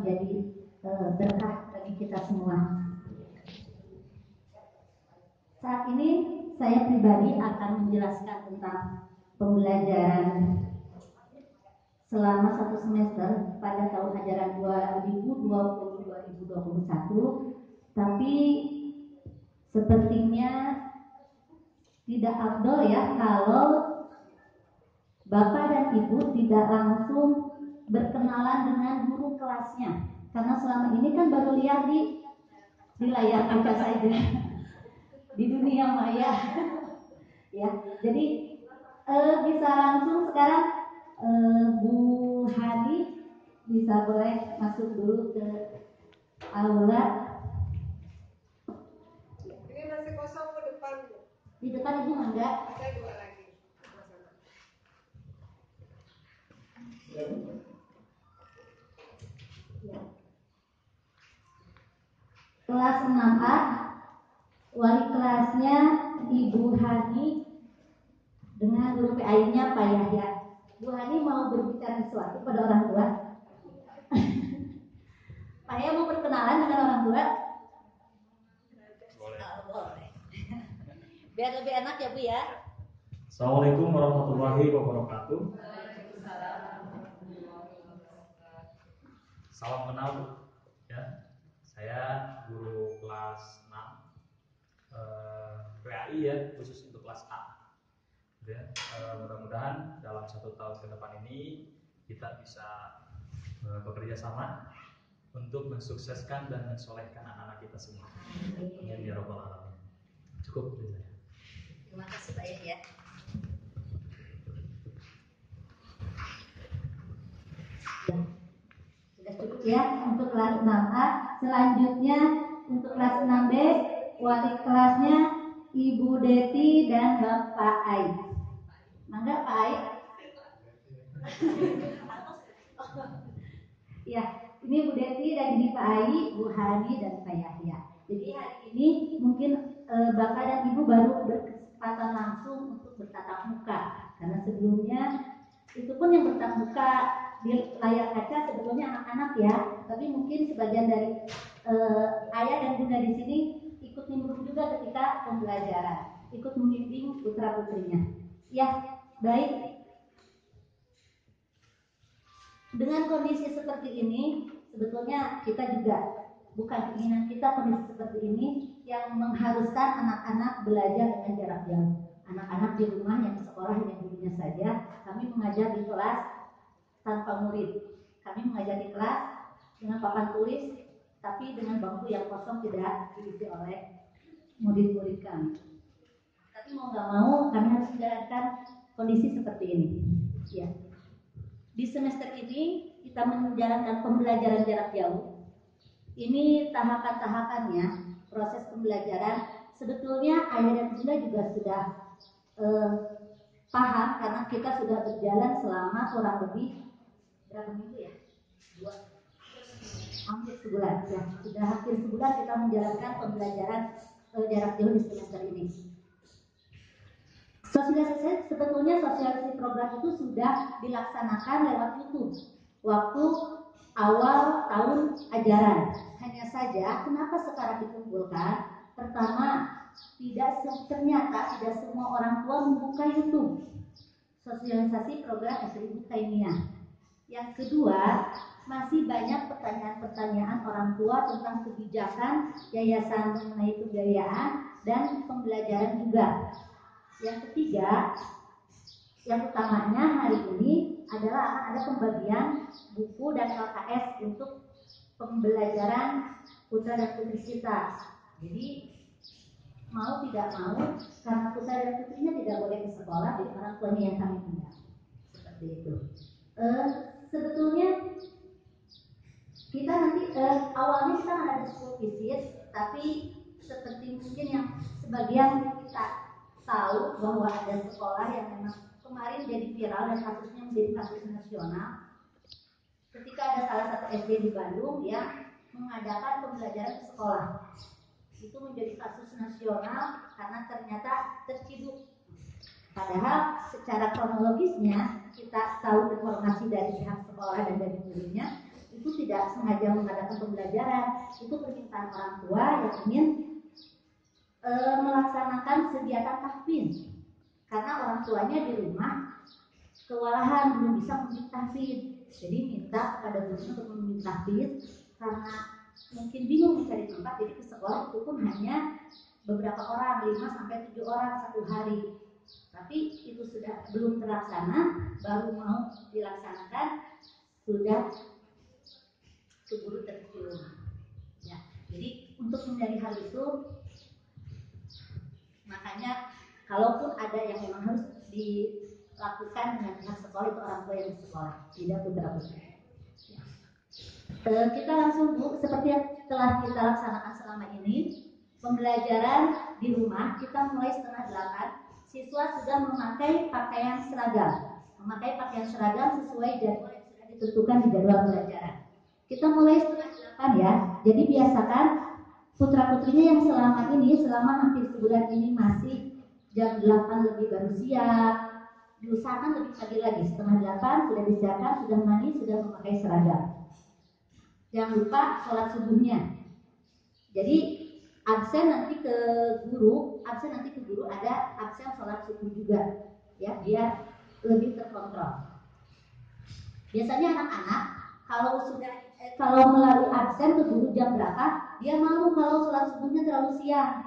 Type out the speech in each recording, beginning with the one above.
menjadi berkah bagi kita semua. Saat ini saya pribadi akan menjelaskan tentang pembelajaran selama 1 semester pada tahun ajaran 2020-2021, tapi sepertinya tidak afdol ya kalau Bapak dan Ibu tidak langsung berkenalan dengan guru kelasnya, karena selama ini kan baru lihat di layar kaca saja di dunia maya ya. Jadi bisa langsung sekarang Bu Hadi bisa boleh masuk dulu ke aula. Ini masih kosong ke depan. Di depan Ibu enggak? Ada 2 lagi. Ya. Kelas 6A, wali kelasnya Ibu Hani dengan guru PAI-nya Pak Yahya. Bu Hani mau berbicara sesuatu pada orang tua. Pak Yahya mau berkenalan dengan orang tua? Boleh. Boleh. Biar lebih enak ya Bu ya. Assalamualaikum warahmatullahi wabarakatuh. Salam kenal Bu. Ya, saya guru kelas 6 PAI ya, khusus untuk kelas A. Ya, mudah-mudahan dalam 1 tahun ke depan ini kita bisa bekerja sama untuk mensukseskan dan mensolehkan anak-anak kita semua. Amin ya rabbal alamin. Cukup dari saya. Terima kasih Pak Yahya. Sudah cukup ya untuk kelas 6A. Selanjutnya untuk kelas 6B, wali kelasnya Ibu Deti dan Bapak Ai. Mangga Pak Ai. Ya, ini Bu Deti dan ini Pak Ai, Bu Hani dan Pak Yahya. Jadi hari ini mungkin Bapak dan Ibu baru berkesempatan langsung untuk bertatap muka, karena sebelumnya itu pun yang bertatap muka di layar kaca sebetulnya anak-anak ya, tapi mungkin sebagian dari ayah dan bunda di sini ikut nimbrung juga ketika pembelajaran, ikut membimbing putra putrinya. Ya, baik. Dengan kondisi seperti ini, sebetulnya kita juga bukan keinginan kita kondisi seperti ini yang mengharuskan anak-anak belajar dengan jarak jauh. Anak-anak di rumah yang sekolah yang dulunya saja, kami mengajar di kelas tanpa murid. Kami mengajar di kelas dengan papan tulis, tapi dengan bangku yang kosong tidak diisi oleh murid-murid kami. Tapi mau nggak mau, kami harus menjalankan kondisi seperti ini. Ya. Di semester ini kita menjalankan pembelajaran jarak jauh. Ini tahapan-tahapannya, proses pembelajaran. Sebetulnya ayah dan bunda juga sudah paham, karena kita sudah berjalan selama kurang lebih berapa minggu ya? 2, hampir sebulan ya. Sudah hampir sebulan kita menjalankan pembelajaran jarak jauh di semester ini. Sosialisasi, sebetulnya sosialisasi program itu sudah dilaksanakan lewat YouTube waktu awal tahun ajaran. Hanya saja kenapa sekarang dikumpulkan? Pertama, ternyata tidak semua orang tua membuka YouTube sosialisasi program SD Ibu Taimiyah. Yang kedua, masih banyak pertanyaan-pertanyaan orang tua tentang kebijakan yayasan mengenai pembiayaan dan pembelajaran juga. Yang ketiga, yang utamanya hari ini adalah akan ada pembagian buku dan LKS untuk pembelajaran putra dan putri kita. Jadi mau tidak mau, karena putra dan putrinya tidak boleh ke sekolah, jadi orang tuanya yang kami undang. Seperti itu. Sebetulnya kita nanti awalnya kita akan ada school visit, tapi seperti mungkin yang sebagian kita tahu bahwa ada sekolah yang memang kemarin jadi viral dan kasusnya menjadi kasus nasional. Ketika ada salah satu SD di Bandung yang mengadakan pembelajaran di sekolah, itu menjadi kasus nasional karena ternyata terciduk. Padahal secara kronologisnya kita tahu informasi dari pihak sekolah dan dari gurunya itu tidak tidak sengaja mengadakan pembelajaran, itu permintaan orang tua yang ingin melaksanakan kegiatan tahfiz. Karena orang tuanya di rumah kewalahan belum bisa membimbing tahfiz, jadi minta kepada gurunya untuk membimbing tahfiz karena mungkin bingung mencari tempat, jadi ke sekolah itu pun hanya beberapa orang, 5-7 orang satu hari. Tapi itu sudah belum terlaksana, baru mau dilaksanakan sudah keburu tercium. Ya, jadi untuk menghindari hal itu, makanya kalaupun ada yang memang harus dilakukan dengan pihak sekolah, itu orang tua yang di sekolah, tidak putra-putri. Ya. Kita langsung Bu, seperti yang telah kita laksanakan selama ini, pembelajaran di rumah kita mulai 7:30. Siswa sudah memakai pakaian seragam, sesuai jadwal yang sudah ditentukan di jadwal pelajaran. Kita mulai 7:30 ya. Jadi biasakan putra-putrinya yang selama hampir sebulan ini masih jam 8 lebih baru siap, diusahakan lebih pagi lagi, 7:30 sudah disiapkan, sudah mandi, sudah memakai seragam. Jangan lupa sholat subuhnya. Jadi absen nanti ke guru ada absen sholat subuh juga, ya, biar lebih terkontrol. Biasanya anak-anak kalau melalui absen ke guru jam berapa, dia malu kalau sholat subuhnya terlalu siang.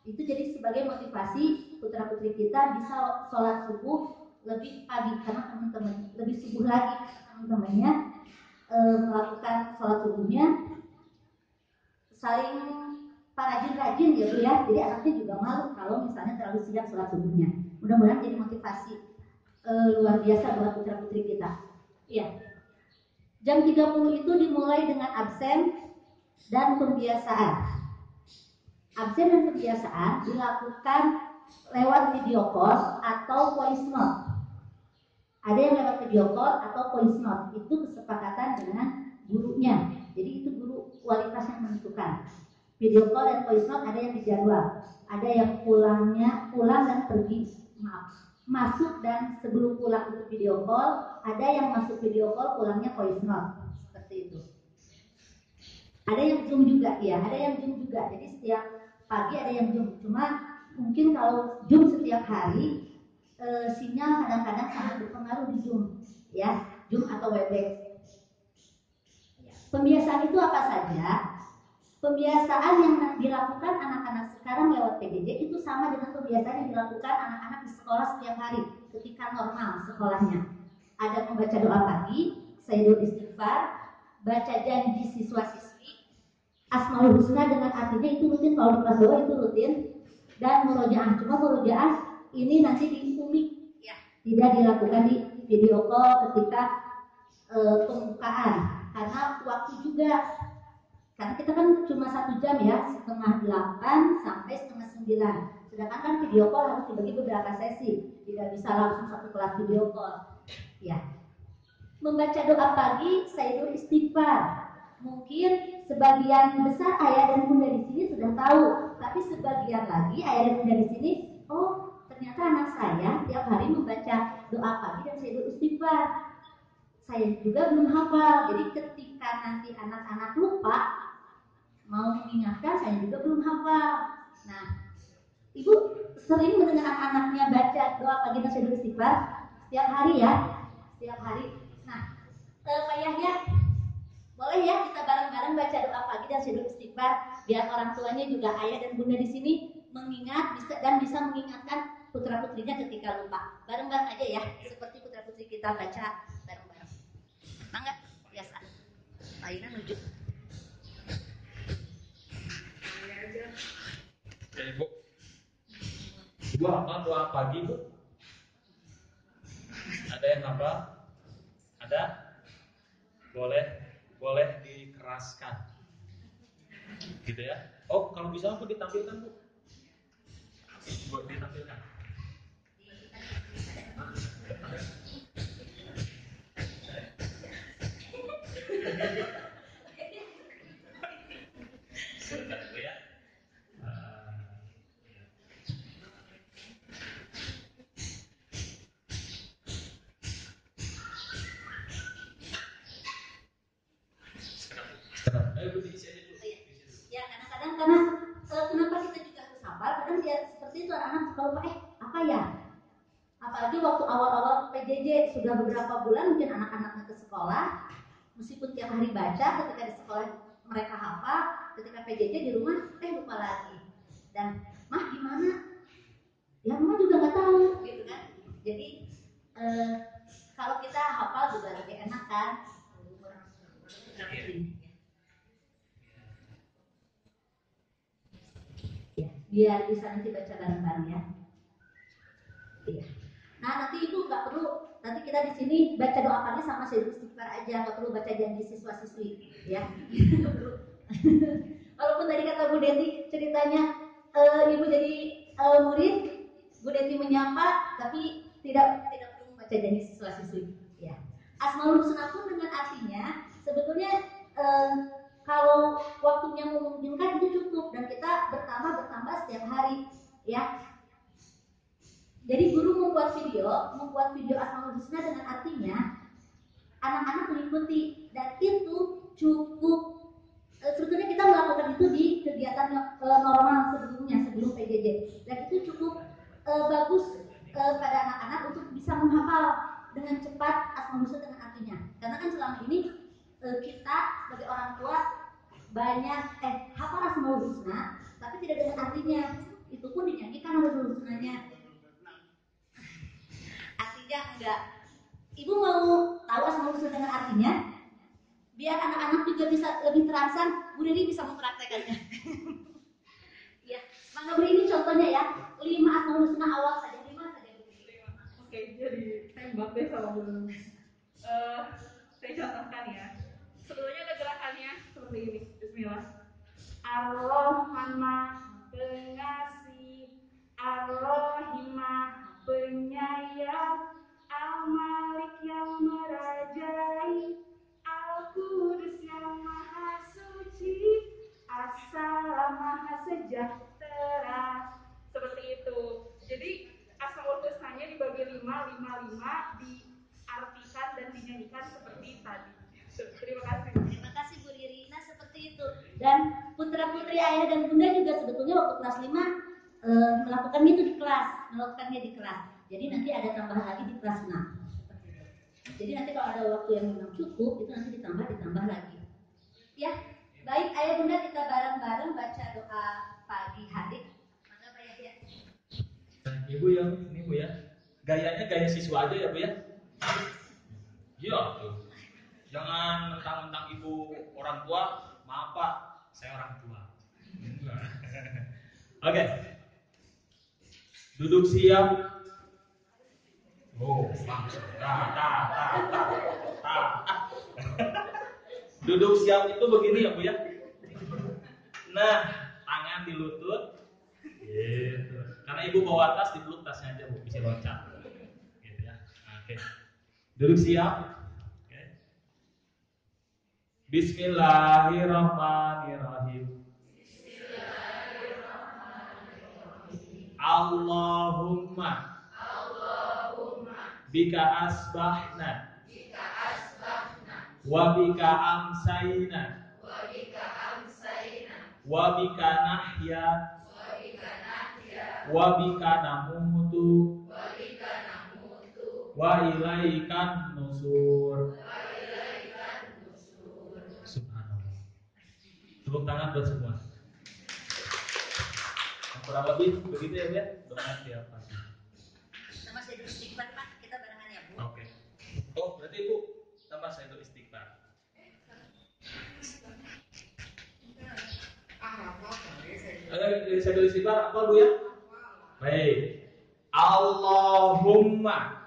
Itu jadi sebagai motivasi putra-putri kita bisa sholat subuh lebih pagi, karena teman-teman lebih subuh lagi, teman-temannya melakukan sholat subuhnya saling rajin-rajin ya Bu ya. Jadi anaknya juga malu kalau misalnya terlalu siang sholat subuhnya. Mudah-mudahan jadi motivasi luar biasa buat putra-putri kita. Iya. Jam 30 itu dimulai dengan absen dan pembiasaan. Absen dan pembiasaan dilakukan lewat video call atau voice note. Ada yang lewat video call atau voice note, itu kesepakatan dengan gurunya. Jadi itu guru wali kelas yang menentukan. Video call dan voice note ada yang dijadwal, ada yang pulang dan pergi, masuk dan sebelum pulang untuk video call, ada yang masuk video call pulangnya voice note, seperti itu. Ada yang Zoom juga, ya, ada yang Zoom juga. Jadi setiap pagi ada yang Zoom. Cuma mungkin kalau Zoom setiap hari, sinyal kadang-kadang sangat berpengaruh di Zoom, ya, Zoom atau Webex. Pembiasaan itu apa saja? Pembiasaan yang dilakukan anak-anak sekarang lewat PJJ itu sama dengan pembiasaan yang dilakukan anak-anak di sekolah setiap hari ketika normal sekolahnya. Ada membaca doa pagi, Sayyidul Istighfar, baca janji siswa-siswi, Asmaul Husna dengan artinya itu rutin, kalau di kelas 2 itu rutin, dan murojaah. Cuma murojaah ini nanti di Umi, ya, tidak dilakukan di video call ketika pembukaan, karena waktu juga. Karena kita kan cuma 1 jam ya, 7:30 sampai 8:30. Sedangkan kan video call harus dibagi beberapa sesi, tidak bisa langsung satu kelas video call. Ya. Membaca doa pagi, Sayyidul Istighfar. Mungkin sebagian besar ayah dan bunda di sini sudah tahu, tapi sebagian lagi ayah dan bunda di sini, oh ternyata anak saya tiap hari membaca doa pagi dan Sayyidul Istighfar. Saya juga belum hafal, jadi ketika nanti anak-anak lupa mau mengingatkan, saya juga belum hafal. Nah, ibu sering mendengar anak-anaknya baca doa pagi dan Sayyidul Istighfar setiap hari ya, setiap hari. Nah, Pak Yahya, boleh ya kita bareng-bareng baca doa pagi dan Sayyidul Istighfar, biar orang tuanya juga ayah dan bunda di sini mengingat bisa mengingatkan putra-putrinya ketika lupa. Bareng-bareng aja ya, seperti putra-putri kita baca bareng-bareng. Mangga, biasa. Lainnya nuju. Ya, Ibu. Ibu hafal doa pagi, Bu? Ada yang hafal? Ada? Boleh dikeraskan. Gitu ya. Oh, kalau bisa Bu ditampilkan, Bu. Buat ditampilkan. Sebentar dulu ya. Ayo Bu, diisi aja dulu. Ya kadang-kadang karena kenapa kita juga harus hafal, kadang dia seperti itu anak-anak suka lupa apa ya, apalagi waktu awal-awal PJJ sudah beberapa bulan mungkin anak-anaknya ke sekolah, meskipun tiap hari baca, ketika di sekolah mereka hafal, ketika PJJ di rumah lupa lagi. Dan mah gimana? Ya mama juga nggak tahu gitu kan. Jadi kalau kita hafal juga lebih enak kan. Ya, biar bisa nanti baca bareng-bareng ya. Iya. Nah nanti itu nggak perlu, nanti kita di sini baca doa pagi sama syair istighfar aja, nggak perlu baca janji siswa-siswi, ya. Nggak perlu. Walaupun tadi kata Bu Deti ceritanya ibu jadi murid, Bu Deti menyapa, tapi tidak perlu baca janji siswa-siswi. Ya. Asmaul Husna pun dengan artinya sebetulnya kalau waktunya memungkinkan itu cukup dan kita bertambah setiap hari, ya. Jadi guru membuat video Asmaul Husna dengan artinya anak-anak mengikuti dan itu cukup. Sebetulnya kita melakukan itu di kegiatan normal sebelum PJJ dan itu cukup bagus pada anak-anak untuk bisa menghafal dengan cepat Asmaul Husna dengan artinya. Karena kan selama ini kita sebagai orang tua banyak hafal Asmaul Husna tapi tidak dengan artinya. Itu pun dinyanyikan Asmaul Husnanya. Artinya enggak. Ibu mau tahu Asmaul Husna dengan artinya? Biar anak-anak juga bisa lebih terangsang, Bu Riri bisa mempraktekannya. Ya, Mangga beri ini contohnya ya. 5 Asmaul Husna awal saja, 5 saja Bu Riri. Oke, jadi tembak deh sama Bu Riri. Saya contohkan ya. Sebelumnya ada gerakannya seperti ini. Bismillah. Ar-Rahmanah pengasih, Ar-Rahimah penyayang, Al-Malik yang merajai, Al-Qudus yang maha suci, As-Salam maha sejahtera. Seperti itu. Jadi Asmaul Husnanya dibagi 5 diartikan dan dinyanyikan seperti tadi. Terima kasih. Terima kasih Bu Riri. Nah seperti itu. Dan putra-putri ayah dan bunda juga sebetulnya waktu kelas 5 melakukannya di kelas. Jadi nanti ada tambahan lagi di kelas 6. Seperti itu. Jadi nanti kalau ada waktu yang memang cukup itu nanti ditambah lagi. Ya, baik ayah bunda kita bareng-bareng baca doa pagi hari. Maka Pak Yahya. Ibu ya, ini Bu ya. Gayanya gaya siswa aja ya Bu ya. Iya tuh. Jangan mentang-mentang ibu orang tua, maaf Pak, saya orang tua. Oke. Duduk siap. Oh, langsung. Duduk siap itu begini ya Bu ya. Nah, tangan di lutut. Gitu. Karena ibu bawa tas, dipeluk tasnya aja Bu, bisa loncat. Gitu ya. Oke. Duduk siap. Bismillahirrahmanirrahim. Allahumma bika asbahna wa bika amsayna wa bika nahya wa bika namutu wa ilaikan nusur. Tepuk tangan buat semua. Kurang lebih begitu ya Bu ya. Doa tiap pagi. Sama saya istighfar Pak, kita barengan ya Bu. Oke. Oh berarti Ibu tambah saya itu istighfar. Saya tulis istighfar apa Bu ya? Baik. Allahumma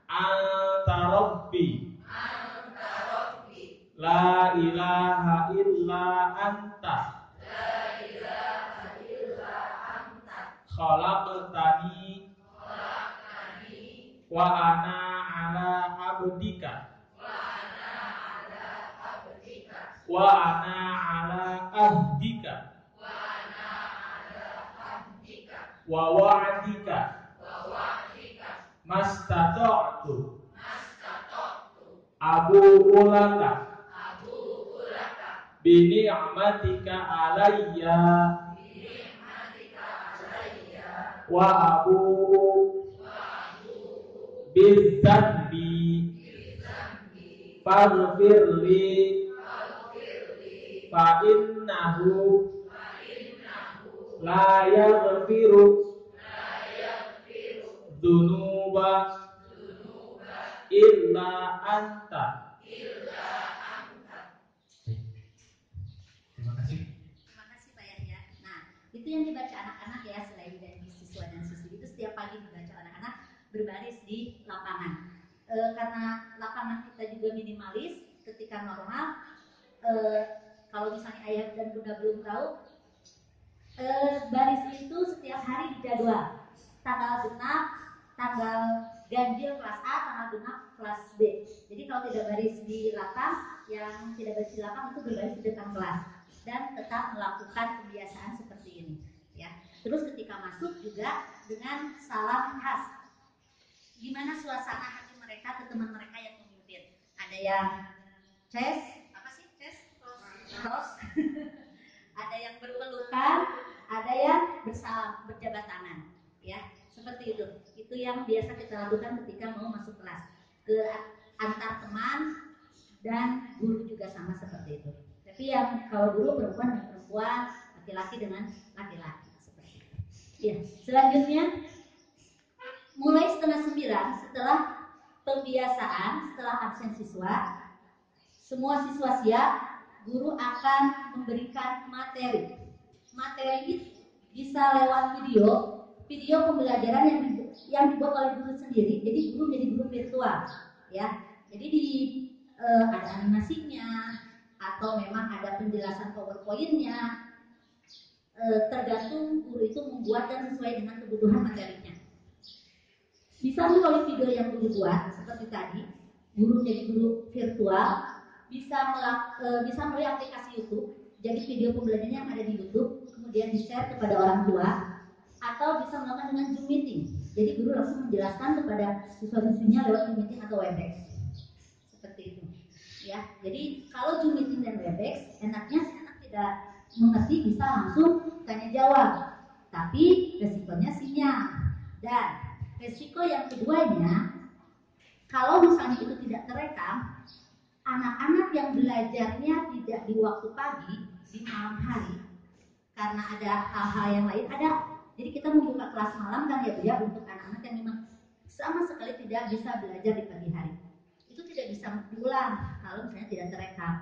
anta rabbi la ilaha illa anta khalaqtani wa ana ala abdika wa ana ala ahdika wa wa'dika mastata'tu abu ulaka bini'matika alayya wa abu bidzanbi faghfirli fa innahu la yaghfiru dzunuba illa anta. Terima kasih. Terima kasih Pak Yahya. Nah, itu yang dibaca anak-anak ya, selain dari siswa dan siswi itu setiap pagi dibaca anak-anak berbaris di lapangan. Karena lapangan kita juga minimalis, ketika normal, kalau misalnya ayah dan bunda belum tahu, baris itu setiap hari dijadwal. Tanggal genap, tanggal ganjil kelas A, tanggal genap kelas B. Jadi kalau tidak baris di lapang, yang tidak baris di lapang itu berbaris di depan kelas dan tetap melakukan kebiasaan seperti ini. Ya. Terus ketika masuk juga dengan salam khas. Gimana suasana hati mereka ke teman mereka yang memimpin? Ada yang apa sih? Ros. Ada yang berpelukan, ada yang bersalam, berjabat tangan. Ya, seperti itu. Itu yang biasa kita lakukan ketika mau masuk kelas. Ke antar teman dan guru juga sama seperti itu. Tapi yang kalau guru perempuan dengan perempuan, laki-laki dengan laki-laki seperti itu. Ya, selanjutnya mulai 8:30 setelah pembiasaan, setelah absen siswa, semua siswa siap, guru akan memberikan materi. Materi itu bisa lewat video pembelajaran yang dibuat oleh guru sendiri. Jadi guru menjadi guru virtual, ya. Jadi ada animasinya atau memang ada penjelasan PowerPoint-nya. Tergantung guru itu membuat dan sesuai dengan kebutuhan materinya. Bisa melalui video yang guru buat seperti tadi, guru jadi guru virtual, bisa melalui aplikasi YouTube, jadi video pembelajaran yang ada di YouTube kemudian di-share kepada orang tua, atau bisa melakukan dengan Zoom meeting. Jadi guru langsung menjelaskan kepada siswa-siswinya lewat Zoom meeting atau Webex. Seperti itu. Ya, jadi kalau Zoom meeting dan Webex, enaknya si anak tidak mengerti bisa langsung tanya jawab. Tapi resikonya sinyal. Dan resiko yang keduanya, kalau misalnya itu tidak terekam, anak-anak yang belajarnya tidak di waktu pagi, di malam hari, karena ada hal-hal yang lain ada. Jadi kita membuka kelas malam kan ya Bu ya, untuk anak-anak yang memang sama sekali tidak bisa belajar di pagi hari. Itu tidak bisa diulang kalau misalnya tidak terekam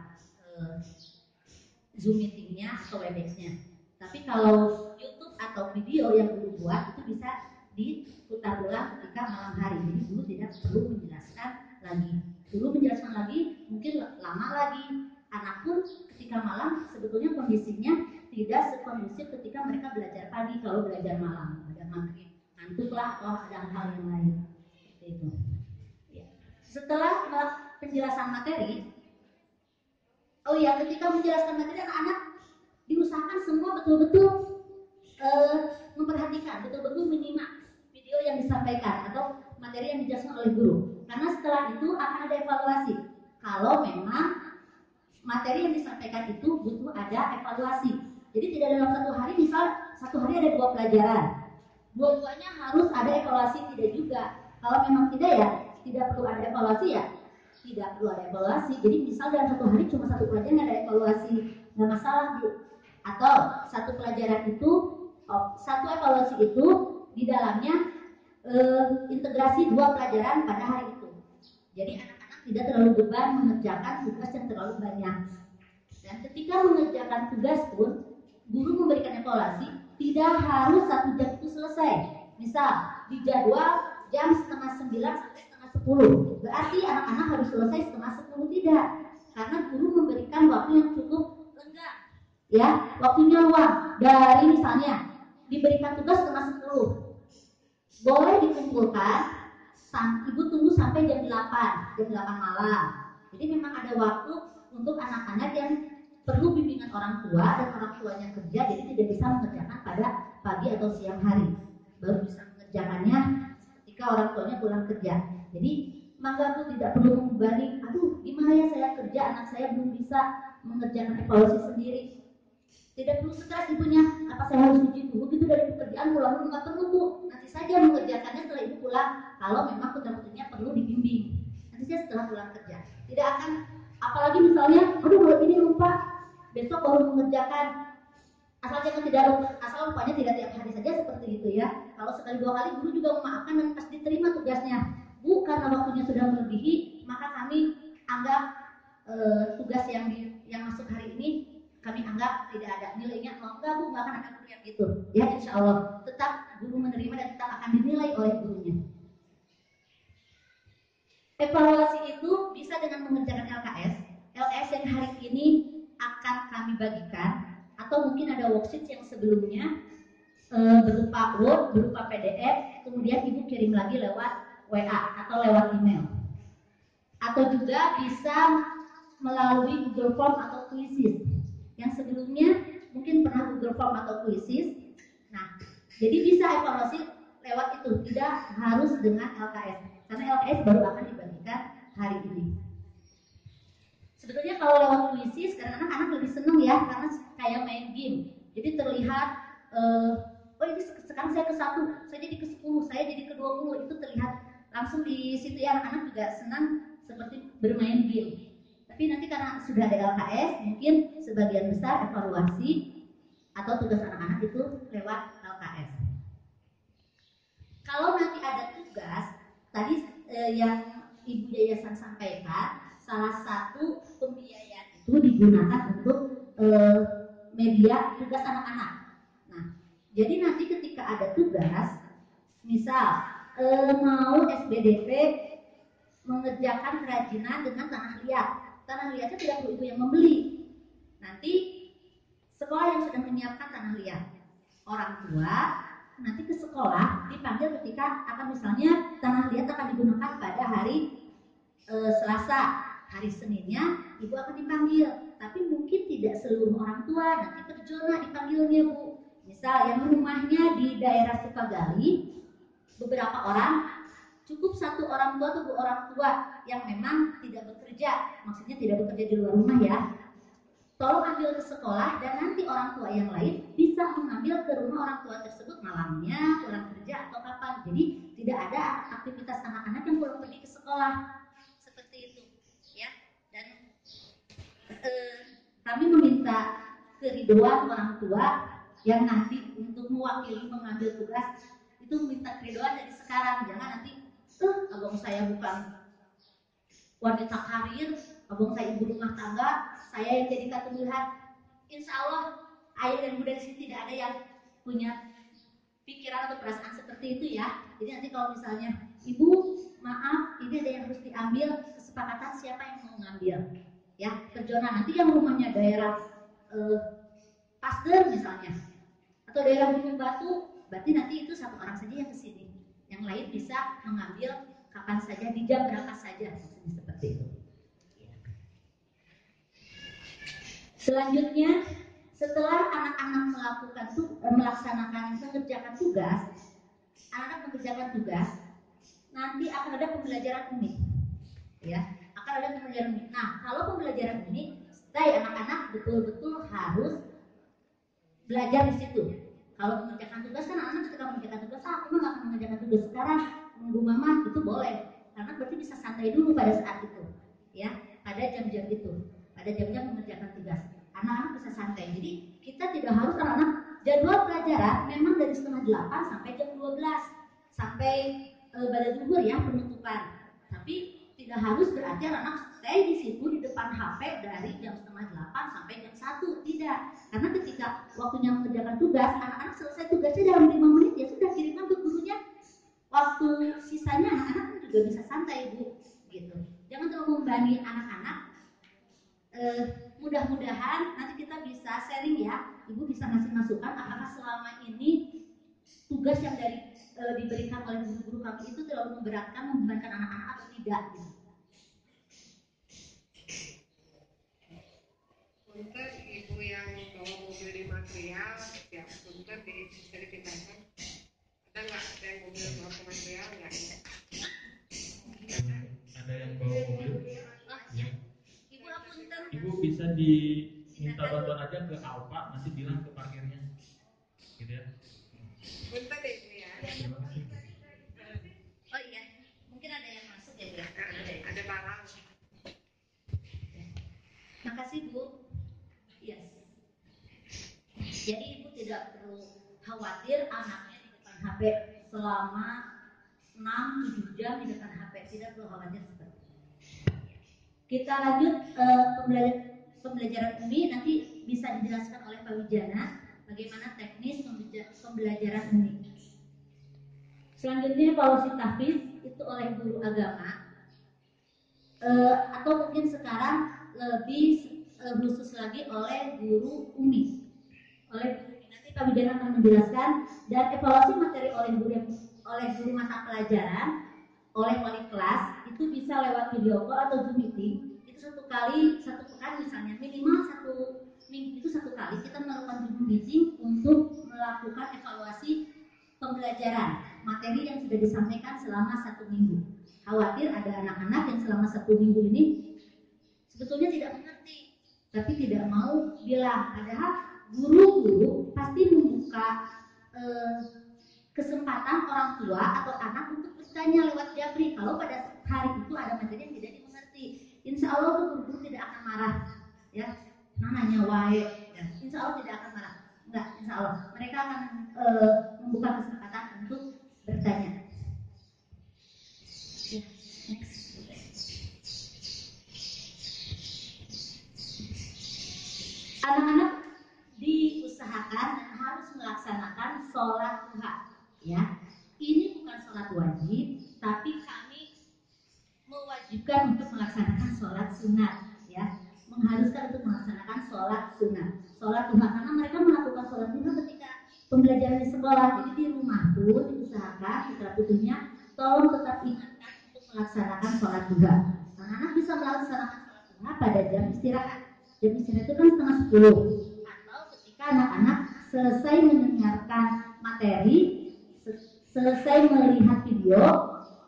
Zoom meetingnya atau Webex-nya. Tapi kalau YouTube atau video yang guru buat itu bisa diputar ulang ketika malam hari. Jadi guru tidak perlu menjelaskan lagi. Guru menjelaskan lagi mungkin lama lagi. Anak pun ketika malam sebetulnya kondisinya tidak sekondusif ketika mereka belajar pagi. Kalau belajar malam ada maghrib, ngantuklah atau ada hal yang lain seperti itu. Ya. Setelah penjelasan materi, ketika menjelaskan materi anak-anak diusahakan semua betul-betul memperhatikan, betul-betul menyimak video yang disampaikan atau materi yang dijelaskan oleh guru. Karena setelah itu akan ada evaluasi. Kalau memang materi yang disampaikan itu butuh ada evaluasi. Jadi tidak dalam satu hari, misal satu hari ada 2 pelajaran, dua-duanya harus ada evaluasi, tidak juga. Kalau memang tidak ya, tidak perlu ada evaluasi ya, tidak perlu ada evaluasi. Jadi misal dalam satu hari cuma 1 pelajaran ada evaluasi, nggak masalah Bu. Atau satu pelajaran itu, satu evaluasi itu di dalamnya integrasi 2 pelajaran pada hari itu. Jadi anak-anak tidak terlalu beban mengerjakan tugas yang terlalu banyak. Dan ketika mengerjakan tugas pun, guru memberikan evaluasi, tidak harus 1 jam itu selesai. Misal di jadwal jam 8:30 sampai 8:30, berarti anak-anak harus selesai 9:30, tidak. Karena guru memberikan waktu yang cukup lenggang. Ya, waktunya luang. Dari misalnya diberikan tugas 9:30, boleh dikumpulkan, ibu tunggu sampai jam 8 malam. Jadi memang ada waktu untuk anak-anak yang perlu bimbingan orang tua dan orang tuanya kerja, jadi tidak bisa mengerjakan pada pagi atau siang hari. Baru bisa mengerjakannya ketika orang tuanya pulang kerja. Jadi maka Bu tidak perlu membebani, aduh gimana ya saya kerja, anak saya belum bisa mengerjakan evaluasi sendiri. Tidak perlu stres ibunya, apa saya harus uji dulu gitu dari pekerjaan, pulang dulu, nggak perlu Bu, nanti saja mengerjakannya setelah ibu pulang, kalau memang putra-putrinya perlu dibimbing, nanti saja setelah pulang kerja. Tidak akan, apalagi misalnya, aduh kalau ini lupa, besok baru mengerjakan, asal lupanya tidak tiap hari saja seperti itu ya. Kalau sekali dua kali guru juga memaafkan dan pas diterima tugasnya, Bu karena waktunya sudah melebihi, maka kami anggap tugas yang masuk hari ini kami anggap tidak ada nilainya, enggak Bu, nggak akan ada guru yang gitu ya. Insya Allah tetap guru menerima dan tetap akan dinilai oleh gurunya. Evaluasi itu bisa dengan mengerjakan LKS yang hari ini akan kami bagikan, atau mungkin ada worksheet yang sebelumnya berupa Word, berupa PDF, kemudian ibu kirim lagi lewat WA atau lewat email, atau juga bisa melalui Google Form atau Quizzes yang sebelumnya mungkin pernah Google Form atau Quizzes. Nah, jadi bisa evaluasi lewat itu, tidak harus dengan LKS, karena LKS baru akan dibagikan hari ini. Sebetulnya kalau lewat Quizzes, karena anak-anak lebih senang ya, karena kayak main game. Jadi terlihat, oh ini sekarang saya ke 1, saya jadi ke 10, saya jadi ke 20, itu terlihat langsung di situ ya, anak-anak juga senang seperti bermain game. Tapi nanti karena sudah ada LKS, mungkin sebagian besar evaluasi atau tugas anak-anak itu lewat LKS. Kalau nanti ada tugas, tadi yang Ibu Yayasan sampaikan, salah satu pembiayaan itu digunakan untuk media tugas anak-anak. Nah, jadi nanti ketika ada tugas, misal mau SBDP mengerjakan kerajinan dengan tanah liat, tanah liatnya tidak perlu ibu yang membeli. Nanti sekolah yang sudah menyiapkan tanah liat, orang tua nanti ke sekolah dipanggil ketika akan, misalnya tanah liat akan digunakan pada hari Selasa, hari Seninnya ibu akan dipanggil, tapi mungkin tidak seluruh orang tua, nanti per zona dipanggilnya Bu. Misal yang rumahnya di daerah Sukagali, beberapa orang, cukup satu orang tua atau dua orang tua yang memang tidak bekerja, maksudnya tidak bekerja di luar rumah ya, tolong ambil ke sekolah, dan nanti orang tua yang lain bisa mengambil ke rumah orang tua tersebut malamnya, pulang kerja atau kapan. Jadi tidak ada aktivitas anak-anak yang pulang pergi ke sekolah seperti itu ya. Dan kami meminta keridoan orang tua yang nanti untuk mewakili mengambil tugas, itu meminta keridoan dari sekarang. Jangan nanti abang saya bukan wanita karir, abang saya ibu rumah tangga, saya yang jadi keturunan. Insya Allah ayah dan bunda di sini tidak ada yang punya pikiran atau perasaan seperti itu ya. Jadi nanti kalau misalnya ibu maaf, ini ada yang harus diambil, kesepakatan siapa yang mau ngambil ya. Kerjona nanti yang rumahnya daerah Pasteur misalnya, atau daerah Gunung Batu, berarti nanti itu satu orang saja yang kesini, yang lain bisa mengambil kapan saja, di jam berapa saja, maksudnya seperti itu. Selanjutnya, setelah anak-anak melaksanakan mengerjakan tugas, anak-anak mengerjakan tugas, nanti akan ada pembelajaran unik, ya, akan ada pembelajaran unik. Nah, kalau pembelajaran unik, anak-anak betul-betul harus belajar di situ. Kalau mengerjakan tugas kan anak-anak ketika mengerjakan tugas, aku mah nggak akan mengerjakan tugas sekarang, nunggu mama, itu boleh. Karena berarti bisa santai dulu pada saat itu, ya, pada jam-jam itu, pada jam-jam mengerjakan tugas. Anak-anak bisa santai. Jadi kita tidak harus, anak-anak jadwal pelajaran memang dari setengah 8 sampai jam 12 sampai pada zuhur ya penutupan. Tapi tidak harus berarti anak-anak stay di situ di depan HP dari jam setengah 8 sampai jam 1, tidak. Karena ketika waktunya mengerjakan tugas, anak-anak selesai tugasnya dalam 5 menit ya sudah, kirimkan ke gurunya. Waktu sisanya anak-anak juga bisa santai Bu, gitu. Jangan terlalu membebani anak-anak. Mudah-mudahan nanti kita bisa sharing ya, Ibu bisa ngasih masukan apakah selama ini tugas yang diberikan oleh guru-guru kami itu terlalu memberatkan, membebankan anak-anak atau tidak gitu. Punten ibu yang bawa mobil di material, ya punten diceritakan. Ada nggak yang mobil bawa material nggak? Ibu bisa diminta bantuan aja ke Alfa, nanti bilang ke parkirnya, gitu ya. Bentar deh Bu ya. Terima kasih. Oh iya, mungkin ada yang masuk ya Bu. Ada barang. Makasih Bu. Yes. Jadi Ibu tidak perlu khawatir anaknya di depan HP selama 6-7 jam di depan HP. Tidak perlu khawatir seperti itu. Kita lanjut pembelajaran UMI. Nanti bisa dijelaskan oleh Pak Wijana bagaimana teknis pembelajaran UMI. Selanjutnya evaluasi tahfiz itu oleh guru agama, atau mungkin sekarang lebih khusus lagi oleh guru UMI. Nanti Pak Wijana akan menjelaskan. Dan evaluasi materi oleh guru mata pelajaran, oleh wali kelas itu bisa lewat video call atau Zoom meeting. Itu satu pekan misalnya, minimal 1 minggu itu 1 kali kita melakukan Zoom meeting untuk melakukan evaluasi pembelajaran materi yang sudah disampaikan selama 1 minggu. Khawatir ada anak-anak yang selama 1 minggu ini sebetulnya tidak mengerti, tapi tidak mau bilang. Padahal guru pasti membuka kesempatan orang tua atau anak untuk bertanya lewat japri kalau pada hari itu ada materi yang tidak dimengerti. Insya Allah tuh guru tidak akan marah, ya. Namanya wae, ya. Insya Allah tidak akan marah. Enggak, insya Allah mereka akan membuka kesempatan untuk bertanya. Ya, next. Anak-anak diusahakan dan harus melaksanakan sholat duha, ya. Ini bukan sholat wajib, tapi kami mewajibkan untuk melaksanakan sholat sunat, ya. Mengharuskan untuk melaksanakan sholat sunat, sholat duha, karena mereka melakukan sholat duha ketika pembelajaran di sekolah. Jadi di rumah pun diusahakan putra putrinya tolong tetap ingatkan untuk melaksanakan sholat duha. Anak-anak bisa melaksanakan sholat duha pada jam istirahat. Jam istirahat itu kan 9:30. Atau ketika anak-anak selesai mendengarkan materi, selesai melihat video,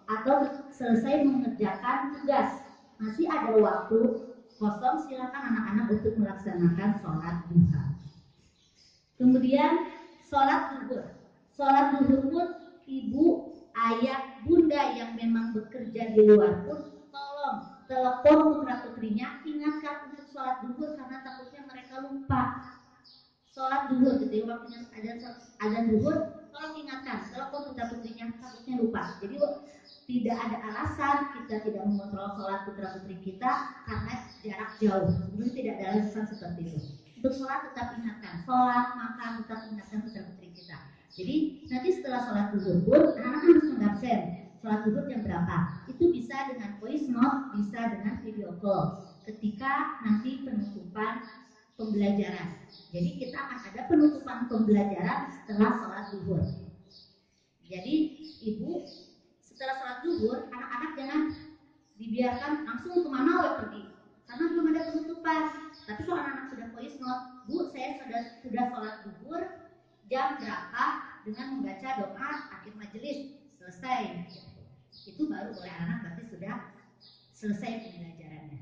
atau selesai mengerjakan tugas, masih ada waktu kosong, silakan anak-anak untuk melaksanakan sholat duha. Kemudian sholat zuhur. Sholat zuhur pun ibu, ayah, bunda yang memang bekerja di luar pun tolong telepon putra putrinya, ingatkan untuk sholat zuhur karena takutnya mereka lupa. Sholat zuhur gitu ya, waktunya ada zuhur, tolong ingatkan, telepon putra putrinya, takutnya lupa. Jadi tidak ada alasan kita tidak mengontrol sholat putra putri kita karena jarak jauh. Sebenarnya tidak ada alasan seperti itu. Untuk sholat tetap ingatkan, sholat, makan, tetap ingatkan putra putri kita. Jadi nanti setelah sholat zuhur pun anak-anak harus mengabsen sholat zuhur jam berapa. Itu bisa dengan voice note, bisa dengan video call ketika nanti penutupan pembelajaran. Jadi kita akan ada penutupan pembelajaran setelah sholat zuhur. Jadi ibu setelah sholat zuhur, anak-anak jangan dibiarkan langsung kemana pergi, karena belum ada penutupan. Tapi kalau anak-anak sudah voice note, Bu, saya sudah sholat zuhur jam berapa dengan membaca doa akhir majelis, selesai. Itu baru oleh anak berarti sudah selesai pembelajarannya.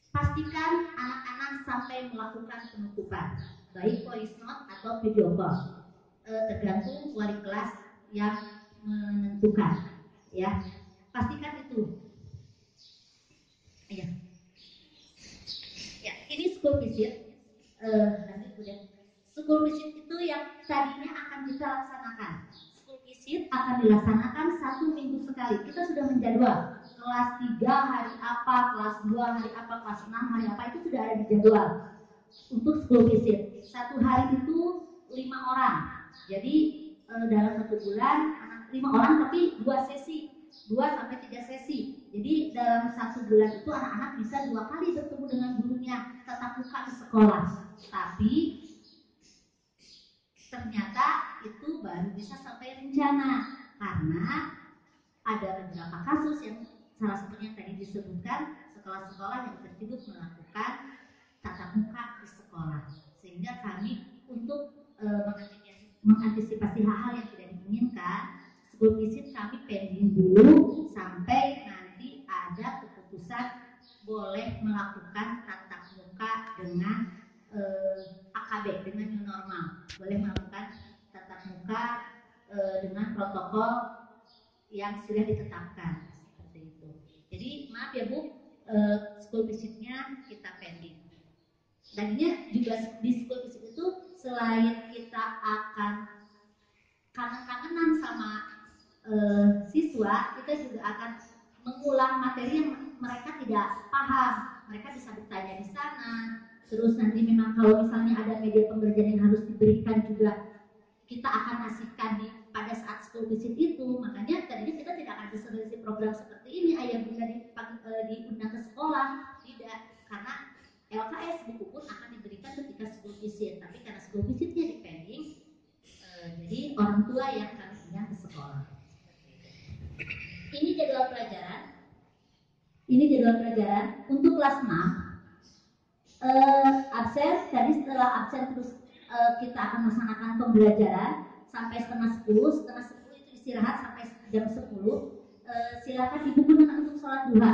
Pastikan anak-anak sampai melakukan penutupan, baik voice note atau video call, tergantung wali kelas yang menentukan, ya. Pastikan itu. Ya, ini school visit. Nanti udah. School visit itu yang tadinya akan kita laksanakan. School visit akan dilaksanakan 1 minggu sekali. Kita sudah menjadwal kelas 3 hari apa, kelas 2 hari apa, kelas 6 hari apa, itu sudah ada di jadwal untuk school visit. 1 hari itu 5 orang. Jadi dalam 1 bulan 5 orang, tapi 2 sesi, 2-3 sesi. Jadi dalam 1 bulan itu anak-anak bisa 2 kali bertemu dengan gurunya, tatap muka di sekolah. Tapi ternyata itu baru bisa sampai rencana, karena ada beberapa kasus yang salah satunya tadi disebutkan, sekolah-sekolah yang terciduk melakukan tatap muka di sekolah, sehingga kami untuk mengantisipasi hal-hal yang tidak diinginkan, school visit kami pending dulu sampai nanti ada keputusan boleh melakukan tatap normal, boleh melakukan tatap muka dengan protokol yang sudah ditetapkan seperti itu. Jadi maaf ya Bu, school visitnya kita pending. Tadinya juga di school visit itu selain kita akan kangen-kangenan sama siswa, kita juga akan mengulang materi yang mereka tidak paham. Mereka bisa bertanya di sana. Terus nanti memang kalau misalnya ada media pembelajaran yang harus diberikan juga kita akan kasihkan pada saat school visit itu. Makanya tadinya kita tidak akan bisa program seperti ini, ayah bunda diundang ke sekolah, tidak, karena LKS buku pun akan diberikan ketika school visit. Tapi karena school visitnya dipending, jadi orang tua yang kami undang ke sekolah. Ini jadwal pelajaran. Ini jadwal pelajaran untuk kelas 6. Absen tadi setelah absen terus kita akan melaksanakan pembelajaran sampai setengah 10. Setengah 10 itu istirahat sampai jam 10. Silakan ibu gunakan untuk sholat duha,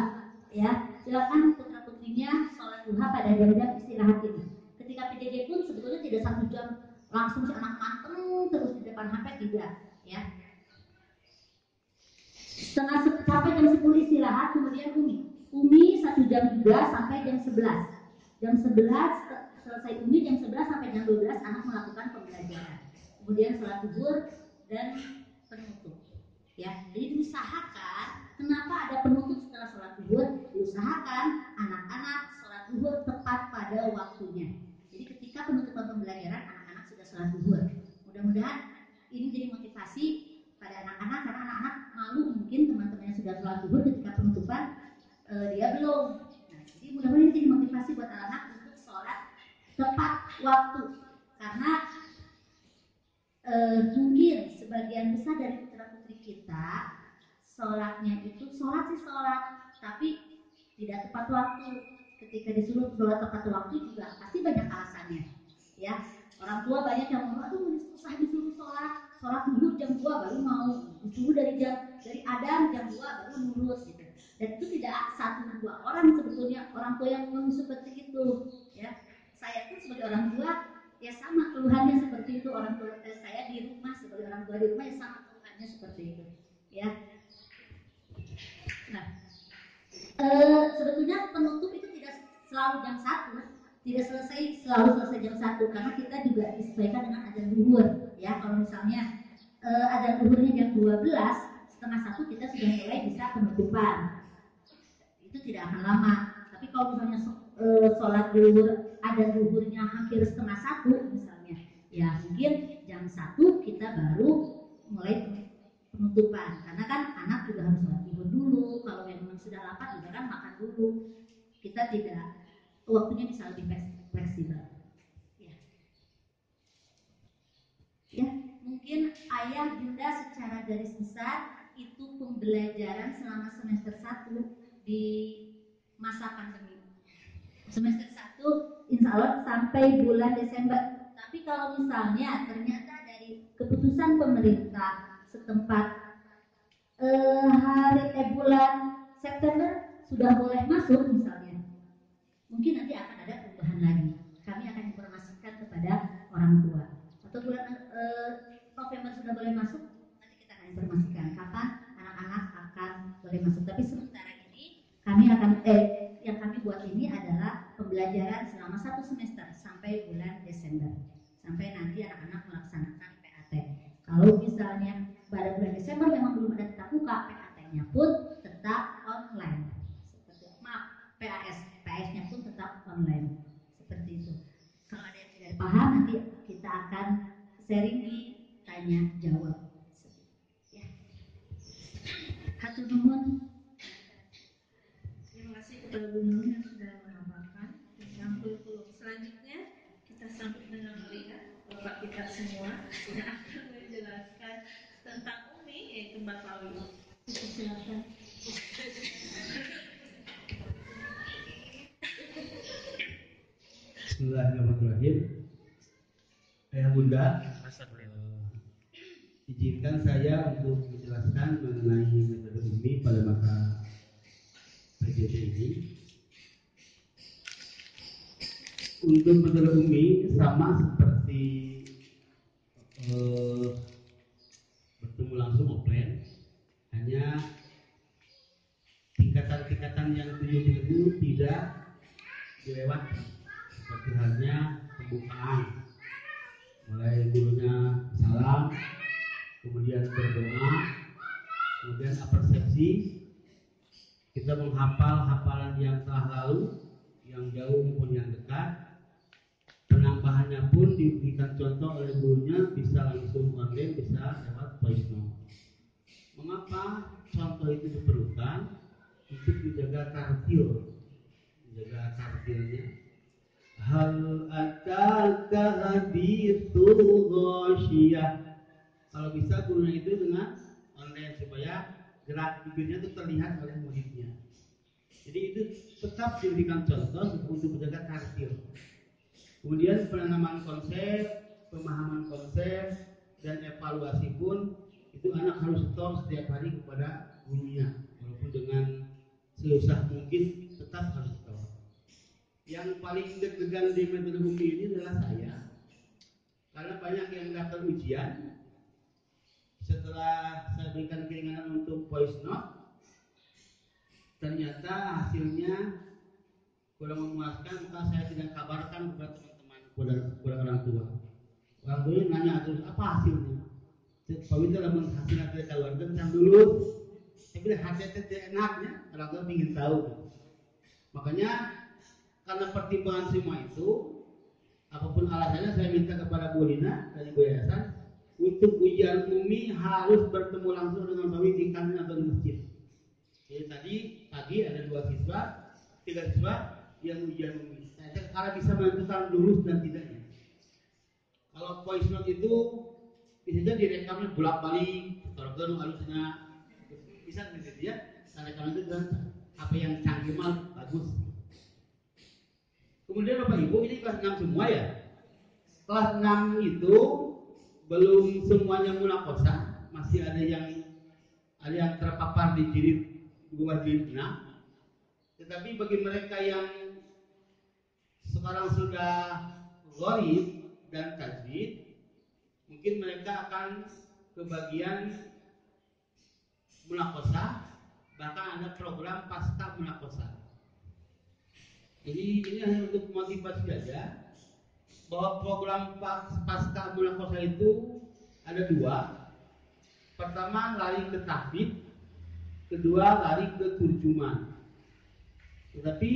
ya. Silakan putra putrinya sholat duha pada jam-jam istirahat ini. Ketika PJJ pun sebetulnya tidak 1 jam langsung si anak manteng terus di depan HP, tidak, ya. Sampai jam 10 istirahat, kemudian Umi 1 jam juga sampai jam 11. Jam 11 selesai Umi, jam 11 sampai jam 12 anak melakukan pembelajaran. Kemudian sholat zuhur dan penutup. Ya, jadi diusahakan, kenapa ada penutup setelah sholat zuhur? Diusahakan anak-anak sholat zuhur tepat pada waktunya. Jadi ketika penutupan pembelajaran anak-anak sudah sholat zuhur. Mudah-mudahan ini jadi motivasi pada anak-anak, karena anak-anak malu mungkin teman-temannya sudah sholat zuhur ketika penutupan dia belum. Nah, jadi mudah-mudahan ini jadi motivasi buat anak-anak untuk sholat tepat waktu, karena mungkin sebagian besar dari putra putri kita sholatnya itu sholat, tapi tidak tepat waktu. Ketika disuruh sholat tepat waktu juga pasti banyak alasannya, ya. Orang tua banyak yang ngomong, aduh susah disuruh sholat zuhur jam 2 baru mau, disuruh dari adzan jam 2 baru nurut gitu. Dan itu tidak 1-2 orang sebetulnya orang tua yang ngomong seperti itu, ya. Saya pun sebagai orang tua ya sama keluhannya seperti itu. Orang tua saya di rumah, sebagai orang tua di rumah ya sama keluhannya seperti itu, ya. Nah, sebetulnya penutup itu tidak selalu jam 1, tidak selalu selesai jam 1, karena kita juga disesuaikan dengan adzan zuhur, ya. Kalau misalnya adzan zuhurnya jam 12, setengah 1 kita sudah mulai bisa penutupan. Itu tidak akan lama. Tapi kalau misalnya sholat zuhur, adzan zuhurnya hampir setengah 1 misalnya, ya mungkin jam 1 kita baru mulai penutupan, karena kan anak juga harus sholat zuhur dulu. Kalau memang sudah lapar juga kan makan dulu. Kita tidak, waktunya bisa lebih fleksibel, ya. Ya, mungkin ayah bunda secara garis besar itu pembelajaran selama semester 1 di masa pandemi. Semester 1 insya Allah sampai bulan Desember. Tapi kalau misalnya ternyata dari keputusan pemerintah setempat bulan September sudah boleh masuk misalnya, mungkin nanti akan ada perubahan lagi. Kami akan informasikan kepada orang tua. Atau bulan November sudah boleh masuk, nanti kita akan informasikan kapan anak-anak akan boleh masuk. Tapi sementara ini kami akan yang kami buat ini adalah pembelajaran selama 1 semester sampai bulan Desember, sampai nanti anak-anak melaksanakan PAT. Kalau misalnya pada bulan Desember memang belum ada tatap muka, PAT-nya pun tetap online. PAS-nya pun tetap online, seperti itu. Kalau ada yang tidak paham, nanti kita akan sharing di tanya jawab. Ya. Hatur nuhun. Terima kasih kepada Bu Nurul yang sudah memaparkan tentang kurikulum. Selanjutnya kita sambut dengan melihat Bapak kita semua yang akan menjelaskan tentang Umi, yaitu Mbak Pawi. Silakan. Bismillahirrahmanirrahim. Ayah bunda, izinkan saya untuk menjelaskan mengenai metode Umi pada masa PJJ ini. Untuk metode Umi sama seperti seperti bertemu langsung offline, hanya tingkatan-tingkatan yang 7 itu tidak dilewati, seperti halnya pembukaan, mulai gurunya salam, kemudian berdoa, kemudian persepsi, kita menghafal hafalan yang telah lalu, yang jauh maupun yang dekat. Penambahannya pun diberikan contoh oleh gurunya, bisa langsung online, bisa lewat voice note. Mengapa contoh itu diperlukan? Untuk menjaga tartilnya. Hal ataka hadithul ghasyiyah. Kalau bisa gurunya itu dengan online supaya gerak bibirnya itu terlihat oleh muridnya. Jadi itu tetap diberikan contoh untuk menjaga tartil. Kemudian penanaman konsep, pemahaman konsep, dan evaluasi pun itu anak harus setor setiap hari kepada gurunya, walaupun dengan seusah mungkin tetap harus setor. Yang paling deg-degan di metode Umi ini adalah saya, karena banyak yang daftar ujian. Setelah saya berikan keringanan untuk voice note, ternyata hasilnya kurang memuaskan, maka saya tidak kabarkan kepada teman-teman, kepada orang tua. Orang tua nanya terus, apa hasilnya? Kalau itu dalam hasilnya tidak keluarkan, saya dulu. Saya bilang hasilnya tidak enaknya, orang tua ingin tahu. Makanya karena pertimbangan semua itu, apapun alasannya saya minta kepada Bu Lina dari Bu Yayasan untuk ujian Umi harus bertemu langsung dengan kami di kantin atau di masjid. Jadi tadi pagi ada 2 siswa, 3 siswa yang ujian Umi. Saya sekarang bisa menentukan lulus dan tidaknya. Kalau voice note itu bisa direkamnya bolak-balik, tergantung halusnya, bisa gitu ya. Saya rekam itu dengan HP yang canggih mal bagus. Kemudian Bapak Ibu, ini kelas 6 semua ya. Kelas 6 itu belum semuanya munaqashah, masih ada yang terpapar di jilid 2 jilid 6. Tetapi bagi mereka yang sekarang sudah gharib dan tajwid, mungkin mereka akan kebagian munaqashah, bahkan ada program pasca munaqashah. Ini hanya untuk motivasi saja bahwa program pasca munaqashah itu ada 2. Pertama lari ke tahfidz, kedua lari ke terjemahan. Tetapi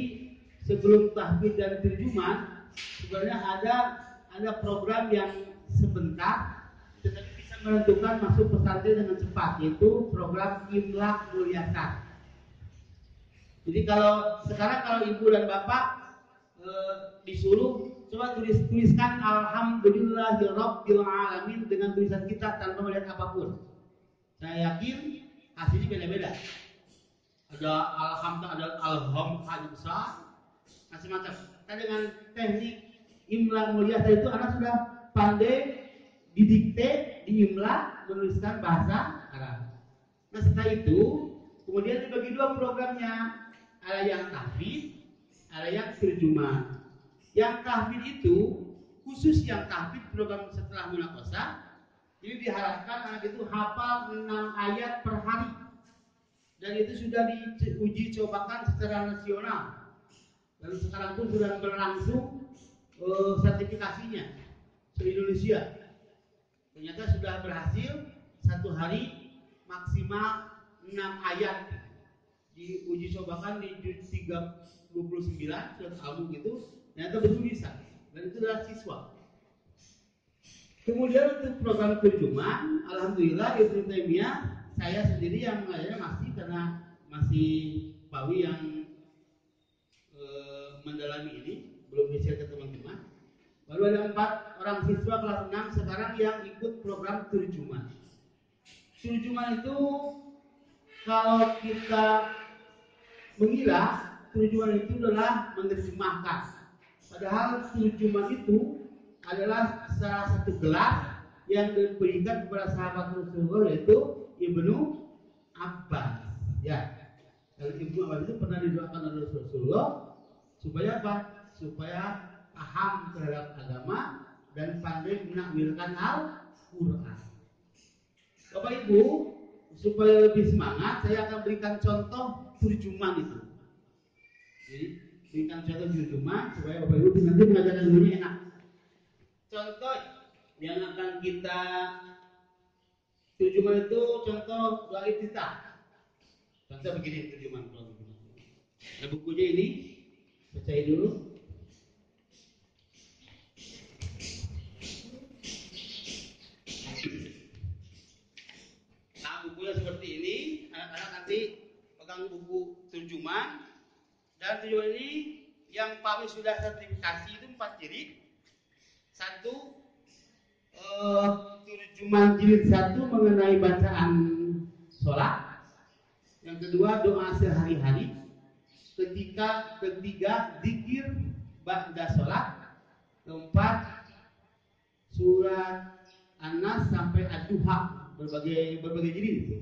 sebelum tahfidz dan terjemahan sebenarnya ada program yang sebentar tetapi bisa menentukan masuk pesantren dengan cepat, yaitu program Imla Mulyasar. Jadi kalau ibu dan bapak disuruh coba tuliskan alhamdulillahirabbil alamin dengan tulisan kita tanpa melihat apapun. Saya yakin hasilnya beda-beda. Ada alhamdulillah, ada alhamdulillah besar, macam-macam. Kita dengan teknik Imla Mulyasar itu anak sudah pandai didikte, diimla, menuliskan bahasa Arab. Nah setelah itu kemudian dibagi 2 programnya. Ada yang tahfidz, ada yang terjemahan. Yang tahfidz itu khusus yang tahfidz program setelah munaqashah. Jadi diharapkan anak itu hafal 6 ayat per hari. Dan itu sudah diuji cobakan secara nasional. Dan sekarang pun sudah berlangsung sertifikasinya se-Indonesia. Ternyata sudah berhasil 1 hari maksimal 6 ayat. Diuji cobakan di juz 29 surat Al-Mulk itu, ternyata betul bisa. Dan itu adalah siswa. Kemudian untuk program terjemahan, alhamdulillah Ibnu Taimiyah, saya sendiri yang melayani masih, karena masih Pawi yang mendalami ini, belum di-share ke teman-teman. Baru ada 4 orang siswa kelas 6 sekarang yang ikut program terjemahan. Terjemahan itu kalau kita mengira terjemahan itu adalah menerjemahkan. Padahal terjemahan itu adalah salah satu gelar yang diberikan kepada sahabat Rasulullah, yaitu Ibnu Abbas. Ya, dan Ibnu Abbas itu pernah didoakan oleh Rasulullah supaya apa? Supaya paham terhadap agama dan pandai menakwilkan Al-Quran. Bapak Ibu, supaya lebih semangat, saya akan berikan contoh terjemahan itu. Jadi, berikan contoh terjemahan supaya Bapak Ibu nanti mengajarkan gurunya enak. Contoh yang akan kita terjemahan itu contoh doa iftitah. Contoh begini terjemahan. Nah, bukunya ini bacain dulu. Nah, bukunya seperti ini. Anak-anak nanti pegang buku terjemahan. Dan terjemahan ini yang kami sudah sertifikasi itu 4 jilid. Satu terjemahan jilid 1 mengenai bacaan sholat. Yang kedua doa sehari-hari. Ketiga zikir ba'da sholat. Keempat surat An-Nas sampai Ad-Duha, berbagai jilid itu.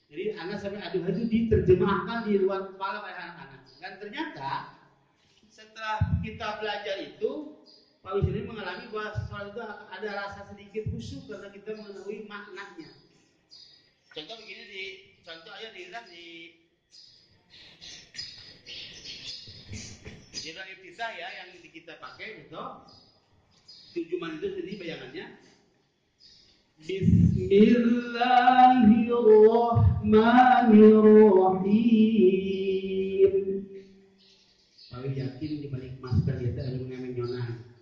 Jadi An-Nas sampai Ad-Duha itu diterjemahkan di luar kepala oleh anak-anak. Dan ternyata setelah kita belajar itu, Pak Wisri mengalami bahwa sholat itu ada rasa sedikit khusyuk karena kita mengetahui maknanya. Contoh begini contoh aja dilihat di doa iftitah ya yang kita pakai itu terjemahan itu sendiri bayangannya. Bismillahirrahmanirrahim. Kami yakin di balik masker biasa ada mengenyonan.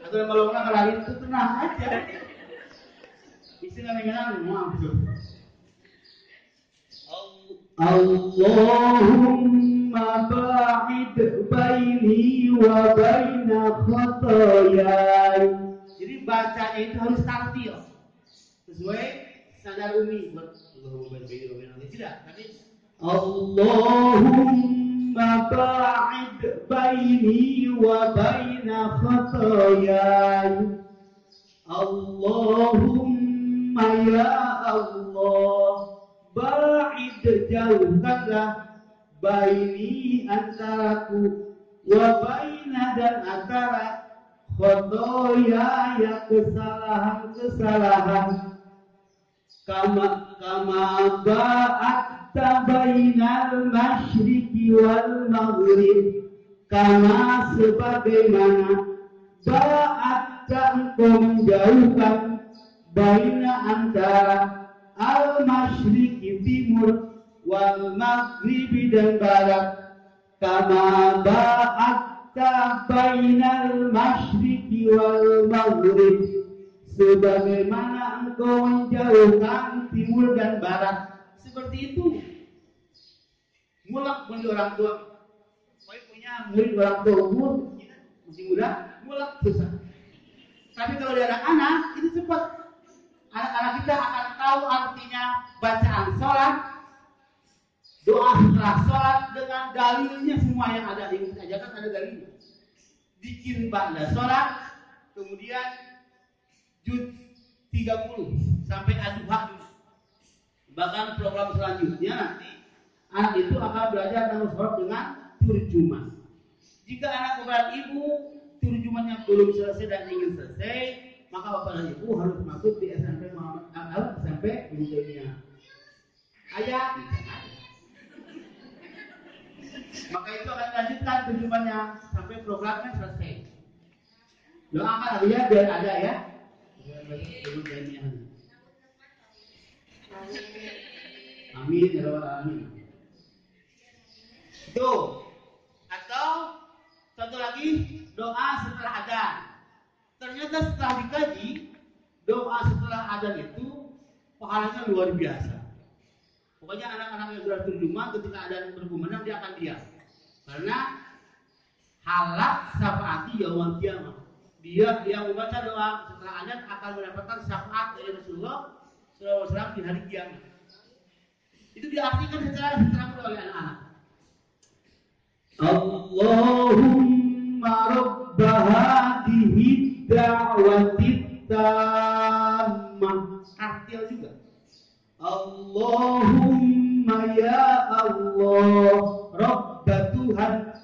Atau kalau orang lain itu tenang aja. Istilah mengenyonan maksud. Allahumma ba'id baini wa baina khotoyai. Jadi bacanya itu harus tartil sesuai standar umi. Allahumma ba'id baini wa baina khotoyai tidak. Tapi Allahumma ba'id baini wa baina khotoyai. Allahumma ya Allah, ba'id jauhkanlah baini antaraku wa baina dan antara khotoya ya kesalahan kama ba'atta bainal masyriqi wal maghrib, kama sebagaimana ba'atta engkau menjauhkan baina antara al-masyriqi timur wal maghribi dan barat, kama ba'atta bainal masyriqi wal maghrib, sebagaimana engkau menjauhkan timur dan barat. Seperti itu. Mulak bagi orang tua. Saya punya murid orang tua umur masih muda, mulak susah. Tapi kalau dia anak-anak itu cepat. Anak-anak kita akan tahu artinya bacaan sholat, doa setelah sholat dengan dalilnya semua yang ada di kita ajarkan ada dalilnya. Zikir ba'da sholat, kemudian juz 30 sampai Ad-Duha dulu. Bahkan program selanjutnya nanti anak itu akan belajar tentang sholat dengan turjuman. Jika anak kepada ibu turjumannya belum selesai dan ingin selesai, maka bapak dan ibu harus masuk di SMP Muhammad SMP Ibnu Taimiyah. Ayat maka itu akan lanjutkan tujuannya sampai programnya selesai. Doakan dia biar ada ya. Ibnu Taimiyah. Amin ya rabbal alamin. Itu atau satu lagi doa setelah adzan. Ternyata setelah dikaji, doa setelah adzan itu pahalanya luar biasa. Pokoknya anak-anak yang sudah terjemah ketika adzan berkumandang dia akan diam. Karena halak syafaati yaumul qiyamah. Dia yang membaca doa setelah adzan akan mendapatkan syafaat dari Rasulullah SAW di hari kiamat. Itu diartikan secara terang oleh anak-anak. Allahumma rabb hadhihi da'wati tammah. Artinya juga Allahumma ya Allah, Rabb Tuhan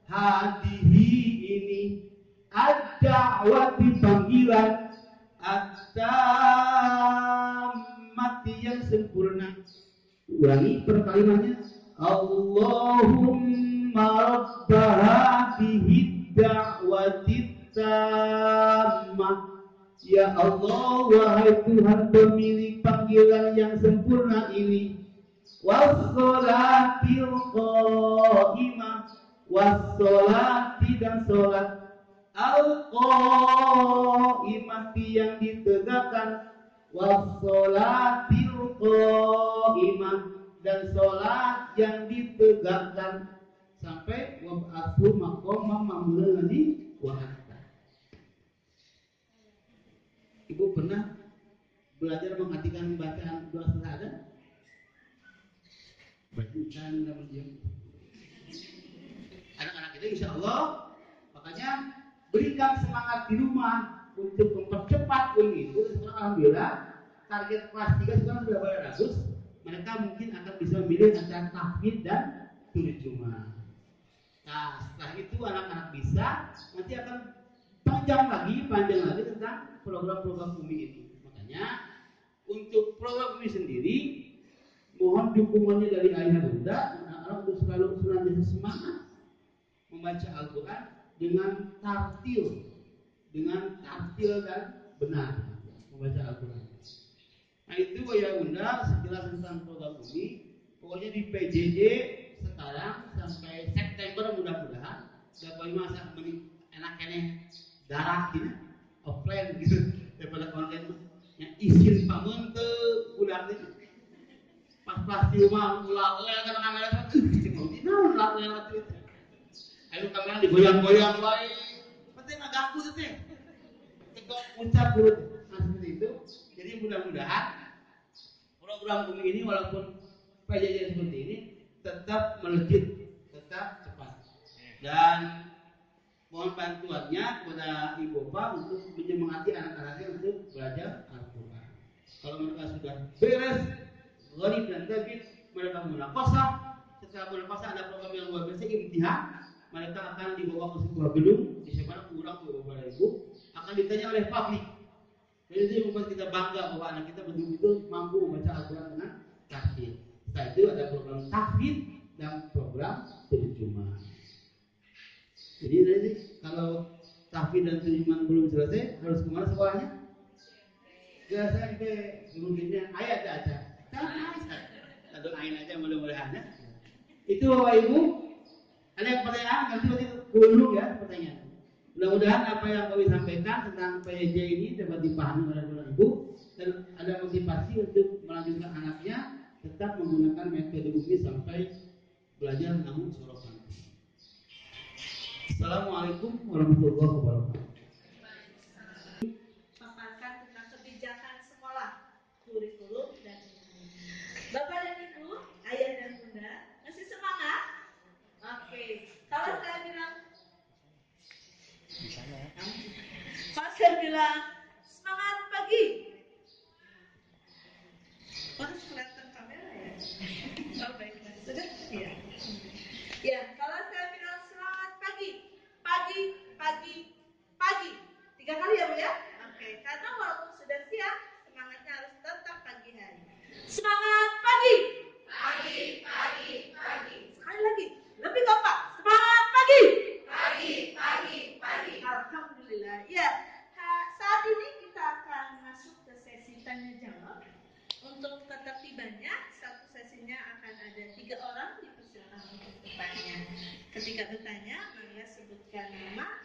hadihi ini ad-da'wati panggilan at-tammati yang sempurna. Ulangi per kalimatnya. Allahumma rabba hadhihi da'wati tammah. Ya Allah, wahai Tuhan pemilik panggilan yang sempurna ini. Wassolatil qa'imah, wassolati dan solat, al-qa'imati yang ditegakkan, wassolatil qa'imah dan solat yang ditegakkan, sampai wab'athu maqamam mamnu'an ladzi wa'adta. Ibu pernah belajar mengartikan bacaan doa syahadat? Bacakan dan mendiam. Anak-anak kita insya Allah, makanya berikan semangat di rumah untuk mempercepat itu. Sekarang alhamdulillah target kelas 3 sekarang sudah pada bagus. Mereka mungkin akan bisa memilih antara tahfidz dan turjumah. Nah, setelah itu anak-anak bisa, nanti akan panjang lagi tentang program-program Umi ini. Makanya untuk program Umi sendiri, mohon dukungannya dari ayah bunda, anak-anak untuk selalu senantiasa semangat membaca Al-Quran dengan tartil dan benar membaca Al-Quran. Nah itu ayah bunda sejelas tentang program Umi. Pokoknya di PJJ sekarang sampai September mudah-mudahan dapat masa enak-enak darah gitu, offline gitu daripada online yang isin pamente udah gitu. Pas di rumah ulah kan kamera cuma mau ulah itu. Ayo kamera digoyang-goyang wae. Penting ngaganggu teh teh. Tegak ucap urut. Nah seperti itu. Jadi mudah-mudahan program Umi ini walaupun PJJ seperti ini tetap melejit, tetap cepat. Dan mohon bantuannya kepada ibu bapak untuk menyemangati anak-anaknya untuk belajar Al-Quran. Kalau mereka sudah beres gharib dan tabid, mereka munaqashah. Setelah munaqashah ada program yang luar biasa, imtihan. Mereka akan dibawa ke sebuah gedung, di mana kurang beberapa ibu akan ditanya oleh publik. Jadi itu membuat kita bangga bahwa anak kita betul-betul mampu membaca Al-Quran dengan tahfidz. Setelah itu ada program tahfidz dan program terjemah. Jadi nanti kalau tahfidz dan terjemahan belum selesai, harus kemana sekolahnya? Ke SMP, mungkinnya ayat aja. Doain aja mudah-mudahan ya. Itu Bapak Ibu, ada yang pertanyaan? Nanti dulu ya pertanyaan. Mudah-mudahan apa yang kami sampaikan tentang PJJ ini dapat dipahami oleh Bapak Ibu dan ada motivasi untuk melanjutkan anaknya tetap menggunakan metode Umi sampai belajar namun sorokan. Assalamualaikum warahmatullahi wabarakatuh. Paparkan tentang kebijakan sekolah, kurikulum dan Bapak dan Ibu, ayah dan bunda, masih semangat? Oke. Kalau saya bilang semangat pagi. Harus kelihatan kamera ya. Oh baiklah, sudah? Iya. Ya, kalau saya bilang semangat pagi, pagi. 3 kali ya Bu ya? Oke, karena walaupun sudah siang, semangatnya harus tetap pagi hari. Semangat pagi. Sekali lagi, lebih kompak. Semangat pagi. Alhamdulillah. Ya, saat ini kita akan masuk ke sesi tanya jawab. Untuk ketertibannya, satu sesinya akan ada 3 orang, dipersilakan untuk bertanya. Ketika bertanya, maka sebutkan nama,